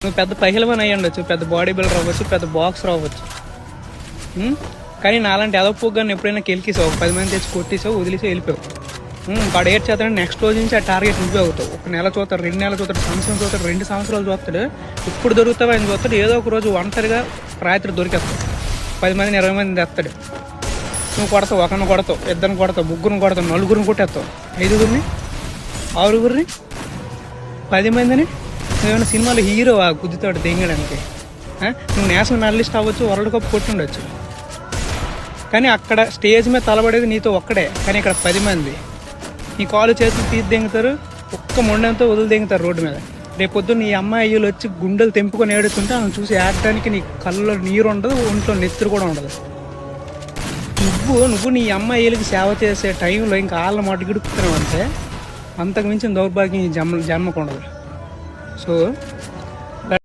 నువ్వు పెద్ద పహిలవన్ అయ్యి ఉండొచ్చు, పెద్ద బాడీ బిల్డర్ అవ్వచ్చు, పెద్ద బాక్సర్ అవ్వచ్చు. కానీ నాలాంటి ఎదపోగాన్ని ఎప్పుడైనా కెలికేసావు, 10 మంది తెచ్చి కొట్టేసావు, వదిలేసావు, వెళ్ళిపోయావు. వాడు ఏడ్ చేస్తాడని నెక్స్ట్ రోజు నుంచి ఆ టార్గెట్ నువ్వే అవుతావు. 1 నెల చూస్తాడు, 2 నెలలు చూస్తాడు, సంవత్సరం చూస్తాడు, 2 సంవత్సరాలు చూస్తాడు. ఇప్పుడు దొరుకుతావు ఆయన చూస్తాడు. ఏదో ఒక రోజు ఒంటరిగా రాత్రి దొరికేస్తావు. 10 మందిని 20 మందిని తెస్తాడు. నువ్వు కొడతావు, ఒకరిని కొడతావు, 2 కొడతావు, 3 కొడతావు, 4 కొట్టేస్తావు, 5 6 10 మందిని. నువ్వేమైనా సినిమాలో హీరో గుద్దుతాడు దెంగడానికి. నువ్వు నేషనల్ మెడలిస్ట్ అవ్వచ్చు, వరల్డ్ కప్ కొట్టుండొచ్చు. కానీ అక్కడ స్టేజ్ మీద తలబడేది నీతో ఒక్కడే, కానీ ఇక్కడ 10 మంది నీ కాలు చేతులు తీసి దెంగుతారు, ఒక్క మొండంతో వదిలి దెంగుతారు రోడ్డు మీద. రేపొద్దు నీ అమ్మాయిలు వచ్చి గుండెలు తెంపుకొని ఏడుతుంటే ఆమెను చూసి ఏడడానికి నీ కళ్ళలో నీరు ఉండదు, ఒంట్లో నెత్తురు కూడా ఉండదు. నువ్వు నీ అమ్మాయిలకి సేవ చేసే టైంలో ఇంకా వాళ్ళ మాట గిడుపుతున్నావు అంటే అంతకు మించిన దౌర్భాగ్యం ఈ జన్మకు ఉండదు. సో